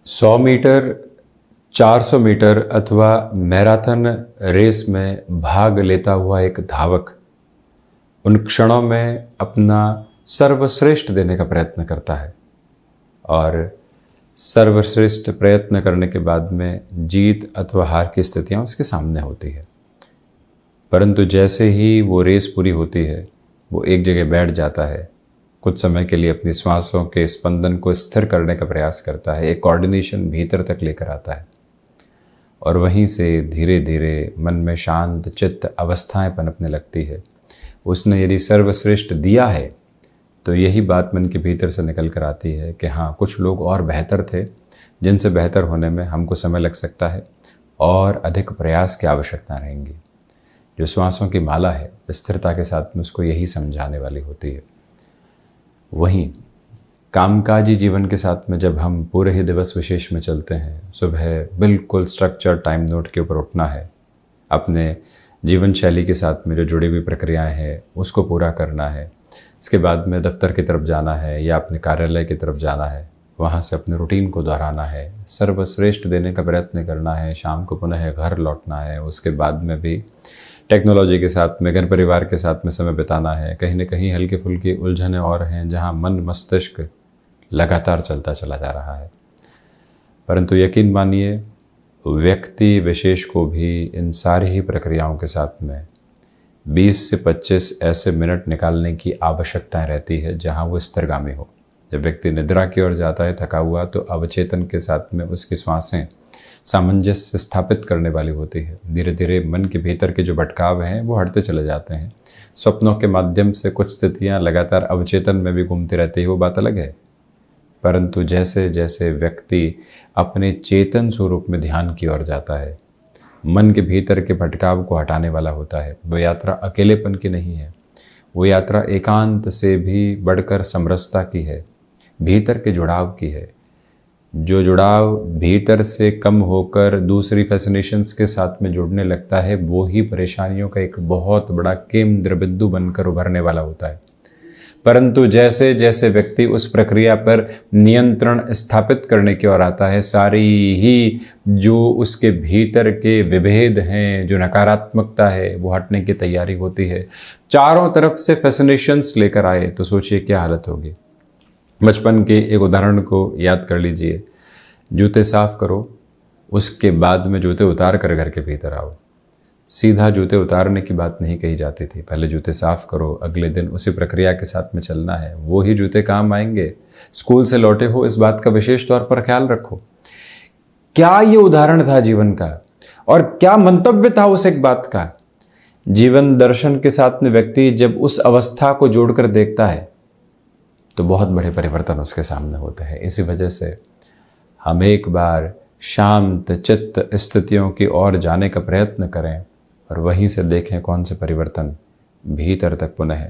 100 metre, 400 metre अथवा marathon race में भाग लेता हुआ एक धावक उन क्षणों में अपना सर्वश्रेष्ठ देने का प्रयत्न करता है और सर्वश्रेष्ठ प्रयत्न करने के बाद में जीत अथवा हार की स्थितियां उसके सामने होती है। परंतु जैसे ही वो रेस पूरी होती है, वो एक जगह बैठ जाता है, कुछ समय के लिए अपनी श्वासों के स्पंदन को स्थिर करने का प्रयास करता है, एक कोऑर्डिनेशन भीतर तक लेकर आता है और वहीं से धीरे धीरे मन में शांत चित्त अवस्थाएं पनपने लगती है। उसने यदि सर्वश्रेष्ठ दिया है तो यही बात मन के भीतर से निकल कर आती है कि हाँ, कुछ लोग और बेहतर थे जिनसे बेहतर होने में हमको समय लग सकता है और अधिक प्रयास की आवश्यकता रहेंगी। जो श्वासों की माला है स्थिरता के साथ में उसको यही समझाने वाली होती है। वहीं कामकाजी जीवन के साथ में जब हम पूरे ही दिवस विशेष में चलते हैं, सुबह बिल्कुल स्ट्रक्चर टाइम नोट के ऊपर उठना है, अपने जीवन शैली के साथ में जो जुड़ी हुई प्रक्रियाएं हैं उसको पूरा करना है, इसके बाद में दफ्तर की तरफ जाना है या अपने कार्यालय की तरफ जाना है, वहाँ से अपने रूटीन को दोहराना है, सर्वश्रेष्ठ देने का प्रयत्न करना है, शाम को पुनः घर लौटना है, उसके बाद में भी टेक्नोलॉजी के साथ में घर परिवार के साथ में समय बिताना है। कहीं न कहीं हल्की फुल्की उलझनें और हैं जहाँ मन मस्तिष्क लगातार चलता चला जा रहा है। परंतु यकीन मानिए, व्यक्ति विशेष को भी इन सारी ही प्रक्रियाओं के साथ में 20 से 25 ऐसे मिनट निकालने की आवश्यकता रहती है जहां वो स्थिरगामी हो। जब व्यक्ति निद्रा की ओर जाता है थका हुआ, तो अवचेतन के साथ में उसकी श्वासें सामंजस्य स्थापित करने वाली होती है। धीरे धीरे मन के भीतर के जो भटकाव हैं वो हटते चले जाते हैं। स्वप्नों के माध्यम से कुछ स्थितियां लगातार अवचेतन में भी घूमती रहती है, वो बात अलग है। परंतु जैसे जैसे व्यक्ति अपने चेतन स्वरूप में ध्यान की ओर जाता है, मन के भीतर के भटकाव को हटाने वाला होता है। वो यात्रा अकेलेपन की नहीं है, वो यात्रा एकांत से भी बढ़कर समरसता की है, भीतर के जुड़ाव की है। जो जुड़ाव भीतर से कम होकर दूसरी फैसिनेशंस के साथ में जुड़ने लगता है, वो ही परेशानियों का एक बहुत बड़ा केंद्र बिंदु बनकर उभरने वाला होता है। परंतु जैसे जैसे व्यक्ति उस प्रक्रिया पर नियंत्रण स्थापित करने की ओर आता है, सारी ही जो उसके भीतर के विभेद हैं, जो नकारात्मकता है, वो हटने की तैयारी होती है। चारों तरफ से फैसिनेशंस लेकर आए तो सोचिए क्या हालत होगी। बचपन के एक उदाहरण को याद कर लीजिए। जूते साफ करो, उसके बाद में जूते उतार कर घर के भीतर आओ। सीधा जूते उतारने की बात नहीं कही जाती थी, पहले जूते साफ करो, अगले दिन उसी प्रक्रिया के साथ में चलना है, वो ही जूते काम आएंगे। स्कूल से लौटे हो, इस बात का विशेष तौर पर ख्याल रखो। क्या ये उदाहरण था जीवन का, और क्या मंतव्य था उस एक बात का। जीवन दर्शन के साथ में व्यक्ति जब उस अवस्था को जोड़कर देखता है तो बहुत बड़े परिवर्तन उसके सामने होते हैं। इसी वजह से हम एक बार शांत चित्त स्थितियों की ओर जाने का प्रयत्न करें और वहीं से देखें कौन से परिवर्तन भीतर तक पुनः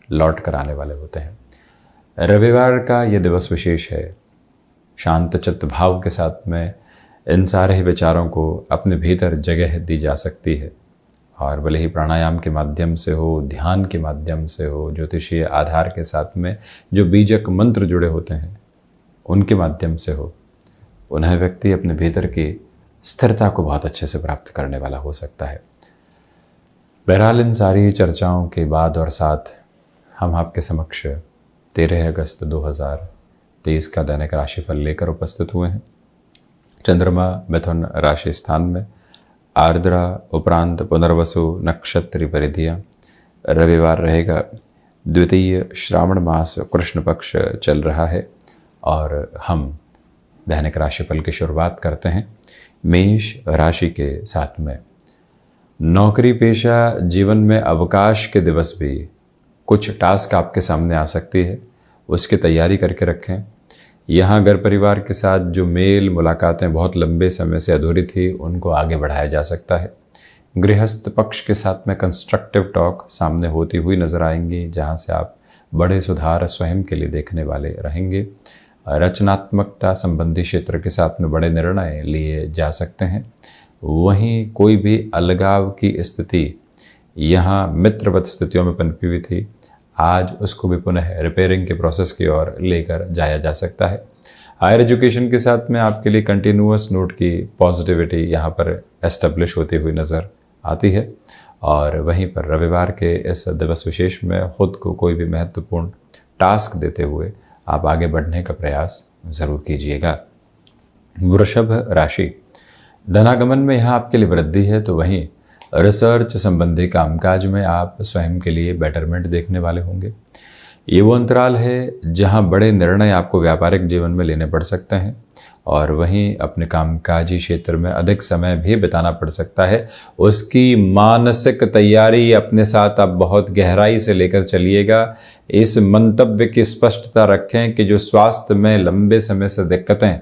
लौट कर आने वाले होते हैं। रविवार का ये दिवस विशेष है। शांत चित्त भाव के साथ में इन सारे ही विचारों को अपने भीतर जगह दी जा सकती है, और भले ही प्राणायाम के माध्यम से हो, ध्यान के माध्यम से हो, ज्योतिषीय आधार के साथ में जो बीजक मंत्र जुड़े होते हैं उनके माध्यम से हो, उन्हें व्यक्ति अपने भीतर की स्थिरता को बहुत अच्छे से प्राप्त करने वाला हो सकता है। बहरहाल इन सारी चर्चाओं के बाद और साथ हम आपके समक्ष 13 अगस्त 2023 का दैनिक राशिफल लेकर उपस्थित हुए हैं। चंद्रमा मिथुन राशि स्थान में, आर्द्रा उपरांत पुनर्वसु नक्षत्र परिधियाँ। रविवार रहेगा, द्वितीय श्रावण मास कृष्ण पक्ष चल रहा है और हम दैनिक राशिफल की शुरुआत करते हैं मेष राशि के साथ में। नौकरी पेशा जीवन में अवकाश के दिवस भी कुछ टास्क आपके सामने आ सकती है, उसकी तैयारी करके रखें। यहाँ घर परिवार के साथ जो मेल मुलाकातें बहुत लंबे समय से अधूरी थी, उनको आगे बढ़ाया जा सकता है। गृहस्थ पक्ष के साथ में कंस्ट्रक्टिव टॉक सामने होती हुई नजर आएंगी, जहाँ से आप बड़े सुधार स्वयं के लिए देखने वाले रहेंगे। रचनात्मकता संबंधी क्षेत्र के साथ में बड़े निर्णय लिए जा सकते हैं। वहीं कोई भी अलगाव की स्थिति यहाँ मित्रवत स्थितियों में पनपी हुई थी, आज उसको भी पुनः रिपेयरिंग के प्रोसेस की ओर लेकर जाया जा सकता है। हायर एजुकेशन के साथ में आपके लिए कंटिन्यूअस नोट की पॉजिटिविटी यहाँ पर एस्टेब्लिश होती हुई नज़र आती है। और वहीं पर रविवार के इस दिवस विशेष में खुद को कोई भी महत्वपूर्ण टास्क देते हुए आप आगे बढ़ने का प्रयास ज़रूर कीजिएगा। वृषभ राशि, धनागमन में यहाँ आपके लिए वृद्धि है, तो वहीं रिसर्च संबंधी कामकाज में आप स्वयं के लिए बेटरमेंट देखने वाले होंगे। ये वो अंतराल है जहाँ बड़े निर्णय आपको व्यापारिक जीवन में लेने पड़ सकते हैं और वहीं अपने कामकाजी क्षेत्र में अधिक समय भी बिताना पड़ सकता है। उसकी मानसिक तैयारी अपने साथ आप बहुत गहराई से लेकर चलिएगा। इस मंतव्य की स्पष्टता रखें कि जो स्वास्थ्य में लंबे समय से दिक्कतें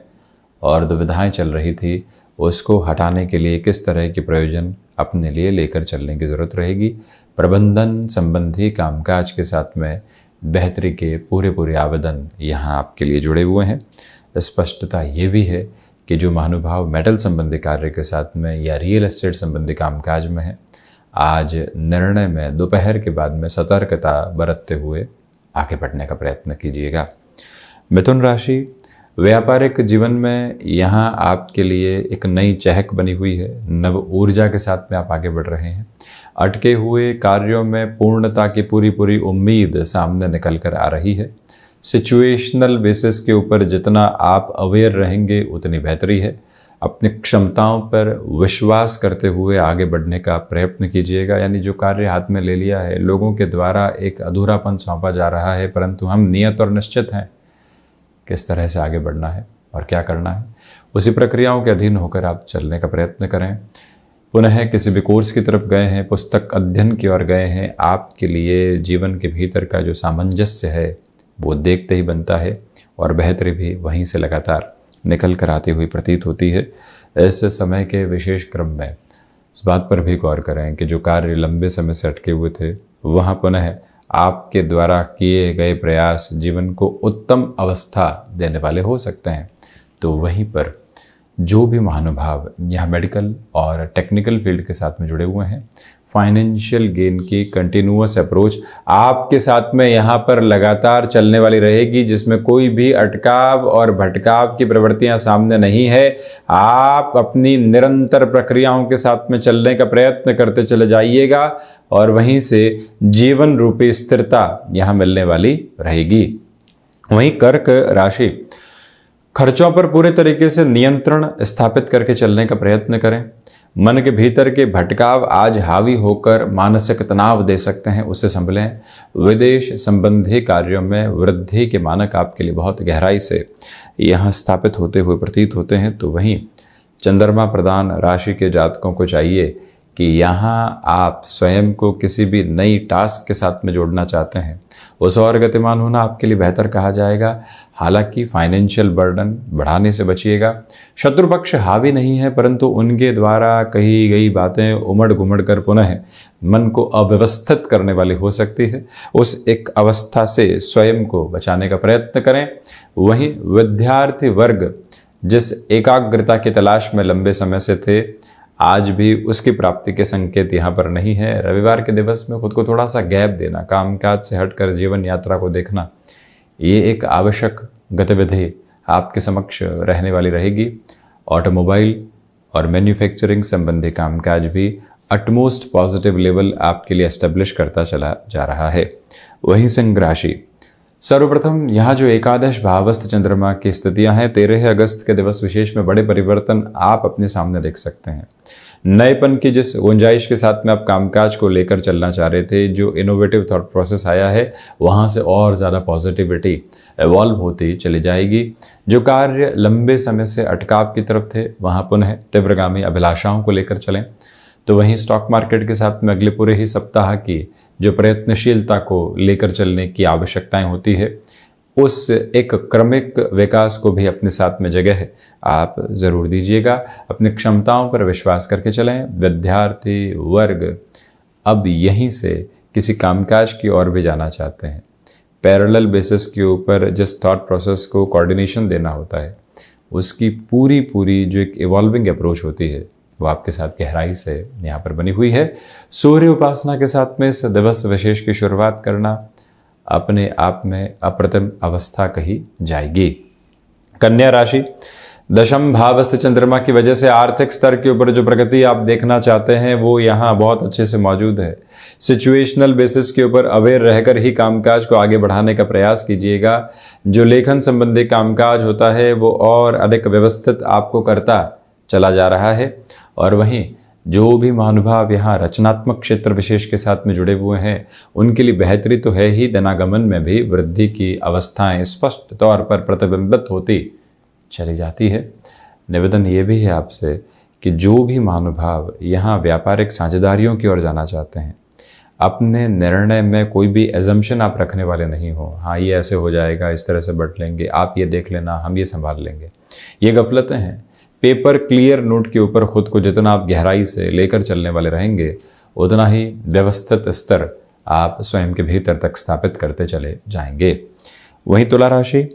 और दुविधाएं चल रही थी, उसको हटाने के लिए किस तरह के प्रयोजन अपने लिए लेकर चलने की ज़रूरत रहेगी। प्रबंधन संबंधी कामकाज के साथ में बेहतरी के पूरे आवेदन यहाँ आपके लिए जुड़े हुए हैं। स्पष्टता ये भी है कि जो महानुभाव मेटल संबंधी कार्य के साथ में या रियल एस्टेट संबंधी कामकाज में है, आज निर्णय में दोपहर के बाद में सतर्कता बरतते हुए आगे बढ़ने का प्रयत्न कीजिएगा। मिथुन राशि, व्यापारिक जीवन में यहाँ आपके लिए एक नई चहक बनी हुई है। नव ऊर्जा के साथ में आप आगे बढ़ रहे हैं। अटके हुए कार्यों में पूर्णता की पूरी उम्मीद सामने निकल कर आ रही है। सिचुएशनल बेसिस के ऊपर जितना आप अवेयर रहेंगे उतनी बेहतरी है। अपनी क्षमताओं पर विश्वास करते हुए आगे बढ़ने का प्रयत्न कीजिएगा। यानी जो कार्य हाथ में ले लिया है, लोगों के द्वारा एक अधूरापन सौंपा जा रहा है, परंतु हम नियत और निश्चित हैं किस तरह से आगे बढ़ना है और क्या करना है। उसी प्रक्रियाओं के अधीन होकर आप चलने का प्रयत्न करें। पुनः किसी भी कोर्स की तरफ गए हैं, पुस्तक अध्ययन की ओर गए हैं, आपके लिए जीवन के भीतर का जो सामंजस्य है वो देखते ही बनता है और बेहतरी भी वहीं से लगातार निकल कर आती हुई प्रतीत होती है। इस समय के विशेष क्रम में इस बात पर भी गौर करें कि जो कार्य लंबे समय से अटके हुए थे, वहाँ पुनः आपके द्वारा किए गए प्रयास जीवन को उत्तम अवस्था देने वाले हो सकते हैं। तो वहीं पर जो भी महानुभाव यहाँ मेडिकल और टेक्निकल फील्ड के साथ में जुड़े हुए हैं, फाइनेंशियल गेन की कंटिन्यूअस अप्रोच आपके साथ में यहाँ पर लगातार चलने वाली रहेगी, जिसमें कोई भी अटकाव और भटकाव की प्रवृत्तियाँ सामने नहीं है। आप अपनी निरंतर प्रक्रियाओं के साथ में चलने का प्रयत्न करते चले जाइएगा और वहीं से जीवन रूपी स्थिरता यहाँ मिलने वाली रहेगी। वहीं कर्क राशि, खर्चों पर पूरे तरीके से नियंत्रण स्थापित करके चलने का प्रयत्न करें। मन के भीतर के भटकाव आज हावी होकर मानसिक तनाव दे सकते हैं, उससे संभलें। विदेश संबंधी कार्यों में वृद्धि के मानक आपके लिए बहुत गहराई से यहाँ स्थापित होते हुए प्रतीत होते हैं। तो वहीं चंद्रमा प्रधान राशि के जातकों को चाहिए कि यहाँ आप स्वयं को किसी भी नई टास्क के साथ में जोड़ना चाहते हैं, उस और गतिमान होना आपके लिए बेहतर कहा जाएगा। हालांकि फाइनेंशियल बर्डन बढ़ाने से बचिएगा। शत्रु पक्ष हावी नहीं है, परंतु उनके द्वारा कही गई बातें उमड़ घुमड़ कर पुनः मन को अव्यवस्थित करने वाली हो सकती है। उस एक अवस्था से स्वयं को बचाने का प्रयत्न करें। वहीं विद्यार्थी वर्ग जिस एकाग्रता की तलाश में लंबे समय से थे, आज भी उसकी प्राप्ति के संकेत यहाँ पर नहीं है। रविवार के दिवस में खुद को थोड़ा सा गैप देना, कामकाज से हटकर जीवन यात्रा को देखना, ये एक आवश्यक गतिविधि आपके समक्ष रहने वाली रहेगी। ऑटोमोबाइल और मैन्युफैक्चरिंग संबंधी कामकाज भी अटमोस्ट पॉजिटिव लेवल आपके लिए एस्टेब्लिश करता चला जा रहा है। वहीं सिंह राशि, सर्वप्रथम यहाँ जो एकादश भावस्थ चंद्रमा की स्थितियां हैं, 13 अगस्त के दिवस विशेष में बड़े परिवर्तन आप अपने सामने देख सकते हैं। नएपन की जिस गुंजाइश के साथ में आप कामकाज को लेकर चलना चाह रहे थे, जो इनोवेटिव थॉट प्रोसेस आया है, वहाँ से और ज़्यादा पॉजिटिविटी एवॉल्व होती चली जाएगी। जो कार्य लंबे समय से अटकाव की तरफ थे, वहाँ पुनः तीव्रगामी अभिलाषाओं को लेकर चलें। तो वहीं स्टॉक मार्केट के साथ में अगले पूरे ही सप्ताह की जो प्रयत्नशीलता को लेकर चलने की आवश्यकताएं होती है, उस एक क्रमिक विकास को भी अपने साथ में जगह आप ज़रूर दीजिएगा। अपनी क्षमताओं पर विश्वास करके चलें। विद्यार्थी वर्ग अब यहीं से किसी कामकाज की ओर भी जाना चाहते हैं। पैरेलल बेसिस के ऊपर जिस थॉट प्रोसेस को कोऑर्डिनेशन देना होता है, उसकी पूरी जो एक इवॉल्विंग अप्रोच होती है, वो आपके साथ गहराई से यहाँ पर बनी हुई है। सूर्य उपासना के साथ में इस दिवस विशेष की शुरुआत करना अपने आप में अप्रतिम अवस्था कही जाएगी। कन्या राशि, दशम भावस्थ चंद्रमा की वजह से आर्थिक स्तर के ऊपर जो प्रगति आप देखना चाहते हैं वो यहाँ बहुत अच्छे से मौजूद है। सिचुएशनल बेसिस के ऊपर अवेयर रहकर ही कामकाज को आगे बढ़ाने का प्रयास कीजिएगा। जो लेखन संबंधी कामकाज होता है वो और अधिक व्यवस्थित आपको करता चला जा रहा है। और वहीं जो भी महानुभाव यहाँ रचनात्मक क्षेत्र विशेष के साथ में जुड़े हुए हैं उनके लिए बेहतरी तो है ही, धनागमन में भी वृद्धि की अवस्थाएं स्पष्ट तौर पर प्रतिबिंबित होती चली जाती है। निवेदन ये भी है आपसे कि जो भी महानुभाव यहाँ व्यापारिक साझेदारियों की ओर जाना चाहते हैं, अपने निर्णय में कोई भी एजम्पशन आप रखने वाले नहीं हो। हाँ, ये ऐसे हो जाएगा, इस तरह से बढ़ लेंगे, आप ये देख लेना, हम ये संभाल लेंगे, ये गफलतें हैं। पेपर क्लियर नोट के ऊपर खुद को जितना आप गहराई से लेकर चलने वाले रहेंगे उतना ही व्यवस्थित स्तर आप स्वयं के भीतर तक स्थापित करते चले जाएंगे। वहीं तुला राशि,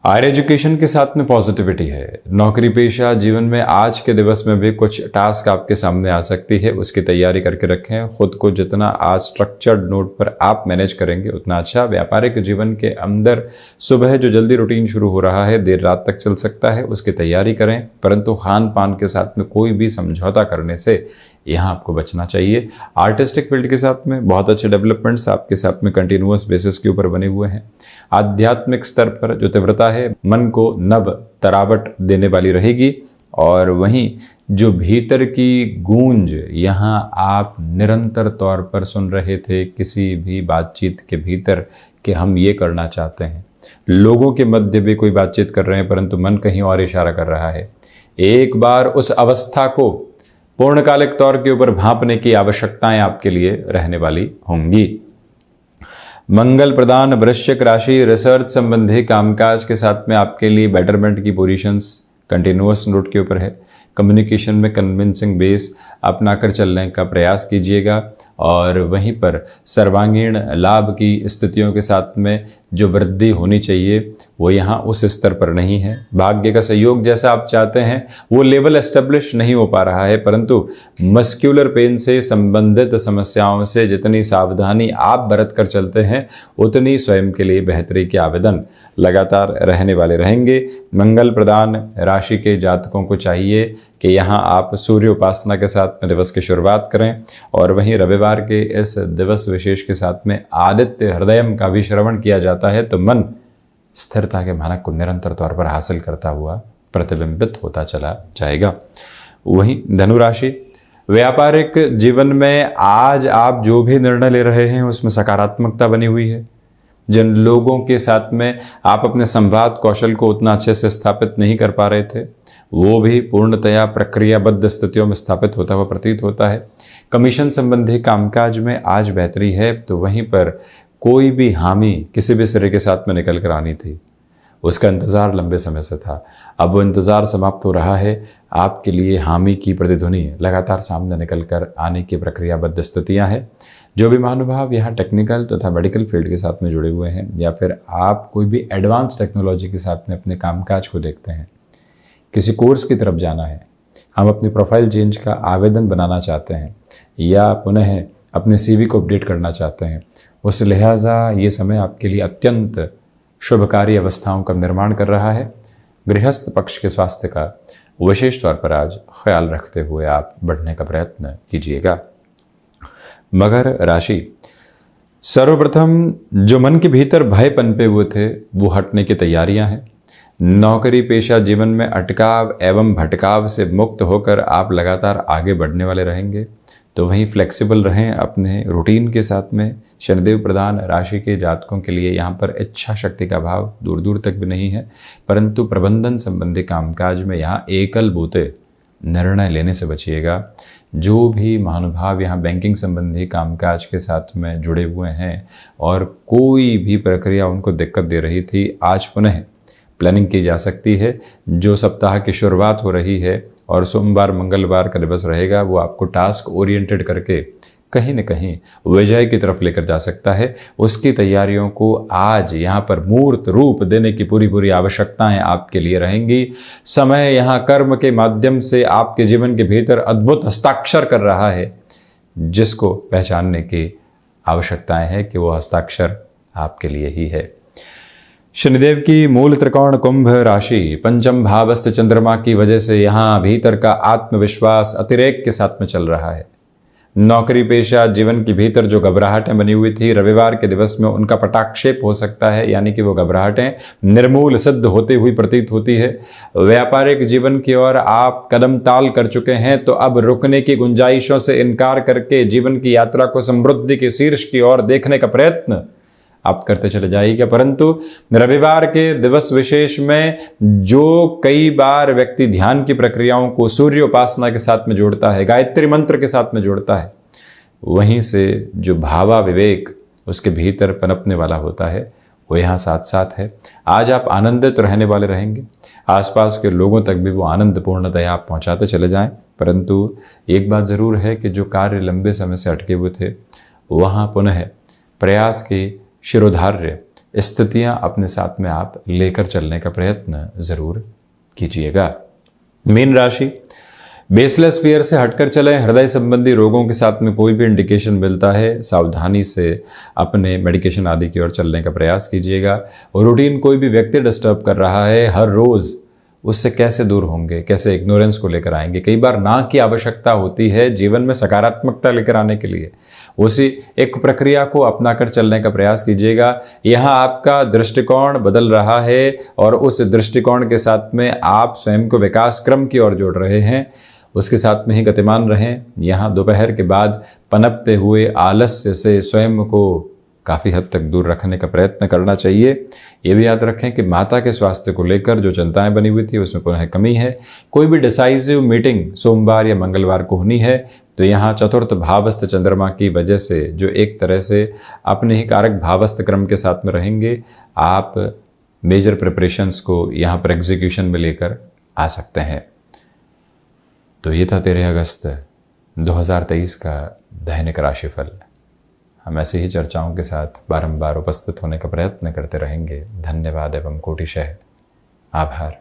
हायर एजुकेशन के साथ में पॉजिटिविटी है। नौकरी पेशा जीवन में आज के दिवस में भी कुछ टास्क आपके सामने आ सकती है, उसकी तैयारी करके रखें। खुद को जितना आज स्ट्रक्चर्ड नोट पर आप मैनेज करेंगे उतना अच्छा। व्यापारिक जीवन के अंदर सुबह जो जल्दी रूटीन शुरू हो रहा है देर रात तक चल सकता है, उसकी तैयारी करें, परंतु खान पान के साथ में कोई भी समझौता करने से यहाँ आपको बचना चाहिए। आर्टिस्टिक फील्ड के साथ में बहुत अच्छे डेवलपमेंट्स आपके साथ में कंटिन्यूअस बेसिस के ऊपर बने हुए हैं। आध्यात्मिक स्तर पर जो तीव्रता है मन को नव तरावट देने वाली रहेगी। और वहीं जो भीतर की गूंज यहाँ आप निरंतर तौर पर सुन रहे थे किसी भी बातचीत के भीतर कि हम ये करना चाहते हैं, लोगों के मध्य भी कोई बातचीत कर रहे हैं परंतु मन कहीं और इशारा कर रहा है, एक बार उस अवस्था को पूर्णकालिक तौर के ऊपर भांपने की आवश्यकताएं आपके लिए रहने वाली होंगी। मंगल प्रदान वृश्चिक राशि, रिसर्च संबंधी कामकाज के साथ में आपके लिए बेटरमेंट की पोजीशंस कंटिन्यूअस नोट के ऊपर है। कम्युनिकेशन में कन्विंसिंग बेस अपनाकर चलने का प्रयास कीजिएगा। और वहीं पर सर्वांगीण लाभ की स्थितियों के साथ में जो वृद्धि होनी चाहिए वो यहाँ उस स्तर पर नहीं है। भाग्य का सहयोग जैसा आप चाहते हैं वो लेवल एस्टेब्लिश नहीं हो पा रहा है, परंतु मस्क्यूलर पेन से संबंधित समस्याओं से जितनी सावधानी आप बरत कर चलते हैं उतनी स्वयं के लिए बेहतरी के आवेदन लगातार रहने वाले रहेंगे। मंगल प्रदान राशि के जातकों को चाहिए कि यहाँ आप सूर्य उपासना के साथ में दिवस की शुरुआत करें। और वहीं रविवार के इस दिवस विशेष के साथ में आदित्य हृदयम का भी श्रवण किया जाता है तो मन स्थिरता के मानक को निरंतर तौर पर हासिल करता हुआ प्रतिबिंबित होता चला जाएगा। वहीं धनु राशि, व्यापारिक जीवन में आज आप जो भी निर्णय ले रहे हैं उसमें सकारात्मकता बनी हुई है। जिन लोगों के साथ में आप अपने संवाद कौशल को उतना अच्छे से स्थापित नहीं कर पा रहे थे वो भी पूर्णतया प्रक्रियाबद्ध स्थितियों में स्थापित होता हुआ प्रतीत होता है। कमीशन संबंधी कामकाज में आज बेहतरी है, तो वहीं पर कोई भी हामी किसी भी सिरे के साथ में निकल कर आनी थी, उसका इंतज़ार लंबे समय से था, अब वो इंतज़ार समाप्त हो रहा है। आपके लिए हामी की प्रतिध्वनि लगातार सामने निकल कर आने की प्रक्रियाबद्ध स्थितियाँ हैं। जो भी महानुभाव यहाँ टेक्निकल तथा मेडिकल फील्ड के साथ में जुड़े हुए हैं या फिर आप कोई भी एडवांस टेक्नोलॉजी के साथ में अपने कामकाज को देखते हैं, किसी कोर्स की तरफ जाना है, हम अपनी प्रोफाइल चेंज का आवेदन बनाना चाहते हैं या पुनः अपने सीवी को अपडेट करना चाहते हैं, उस लिहाजा ये समय आपके लिए अत्यंत शुभकारी अवस्थाओं का निर्माण कर रहा है। गृहस्थ पक्ष के स्वास्थ्य का विशेष तौर पर आज ख्याल रखते हुए आप बढ़ने का प्रयत्न कीजिएगा। मकर राशि, सर्वप्रथम जो मन के भीतर भय पनपे हुए थे वो हटने की तैयारियां हैं। नौकरी पेशा जीवन में अटकाव एवं भटकाव से मुक्त होकर आप लगातार आगे बढ़ने वाले रहेंगे। तो वहीं फ्लेक्सिबल रहें अपने रूटीन के साथ में। शनिदेव प्रधान राशि के जातकों के लिए यहाँ पर इच्छा शक्ति का भाव दूर दूर तक भी नहीं है, परंतु प्रबंधन संबंधी कामकाज में यहाँ एकल बोते निर्णय लेने से बचिएगा। जो भी महानुभाव यहाँ बैंकिंग संबंधी कामकाज के साथ में जुड़े हुए हैं और कोई भी प्रक्रिया उनको दिक्कत दे रही थी, आज पुनः प्लानिंग की जा सकती है। जो सप्ताह की शुरुआत हो रही है और सोमवार मंगलवार का दिवस रहेगा वो आपको टास्क ओरिएंटेड करके कहीं न कहीं विजय की तरफ लेकर जा सकता है। उसकी तैयारियों को आज यहाँ पर मूर्त रूप देने की पूरी आवश्यकताएं आपके लिए रहेंगी। समय यहाँ कर्म के माध्यम से आपके जीवन के भीतर अद्भुत हस्ताक्षर कर रहा है, जिसको पहचानने की आवश्यकताएं हैं कि वो हस्ताक्षर आपके लिए ही है। शनिदेव की मूल त्रिकोण कुंभ राशि पंचम भावस्थ चंद्रमा की वजह से यहाँ भीतर का आत्मविश्वास अतिरेक के साथ में चल रहा है। नौकरी पेशा जीवन के भीतर जो घबराहटें बनी हुई थी, रविवार के दिवस में उनका पटाक्षेप हो सकता है, यानी कि वो घबराहटें निर्मूल सिद्ध होती हुई प्रतीत होती है। व्यापारिक जीवन की ओर आप कदम ताल कर चुके हैं, तो अब रुकने की गुंजाइशों से इनकार करके जीवन की यात्रा को समृद्धि के शीर्ष की ओर देखने का प्रयत्न आप करते चले जाइएगा। परंतु रविवार के दिवस विशेष में जो कई बार व्यक्ति ध्यान की प्रक्रियाओं को सूर्य उपासना के साथ में जोड़ता है, गायत्री मंत्र के साथ में जोड़ता है, वहीं से जो भावा विवेक उसके भीतर पनपने वाला होता है वो यहाँ साथ साथ है। आज आप आनंदित रहने वाले रहेंगे, आसपास के लोगों तक भी वो आनंद पूर्णतया आप पहुँचाते चले जाएं। परंतु एक बात ज़रूर है कि जो कार्य लंबे समय से अटके हुए थे, वहाँ पुनः प्रयास की शिरोधार्य स्थितियां अपने साथ में आप लेकर चलने का प्रयत्न जरूर कीजिएगा। मीन राशि, बेसलेस फियर से हटकर चलें। हृदय संबंधी रोगों के साथ में कोई भी इंडिकेशन मिलता है, सावधानी से अपने मेडिकेशन आदि की ओर चलने का प्रयास कीजिएगा। रूटीन कोई भी व्यक्ति डिस्टर्ब कर रहा है हर रोज, उससे कैसे दूर होंगे, कैसे इग्नोरेंस को लेकर आएंगे। कई बार ना की आवश्यकता होती है जीवन में सकारात्मकता लेकर आने के लिए, उसी एक प्रक्रिया को अपनाकर चलने का प्रयास कीजिएगा। यहाँ आपका दृष्टिकोण बदल रहा है और उस दृष्टिकोण के साथ में आप स्वयं को विकास क्रम की ओर जोड़ रहे हैं, उसके साथ में ही गतिमान रहें। यहाँ दोपहर के बाद पनपते हुए आलस्य से स्वयं को काफ़ी हद तक दूर रखने का प्रयत्न करना चाहिए। ये भी याद रखें कि माता के स्वास्थ्य को लेकर जो चिंताएं बनी हुई थी उसमें पुनः कमी है। कोई भी डिसाइसिव मीटिंग सोमवार या मंगलवार को होनी है तो यहाँ चतुर्थ भावस्थ चंद्रमा की वजह से जो एक तरह से अपने ही कारक भावस्थ क्रम के साथ में रहेंगे, आप मेजर प्रिपरेशंस को यहाँ पर एग्जीक्यूशन में लेकर आ सकते हैं। तो ये था 13 अगस्त 2023 का दैनिक राशिफल। हम ऐसे ही चर्चाओं के साथ बारंबार उपस्थित होने का प्रयत्न करते रहेंगे। धन्यवाद एवं कोटिशः आभार।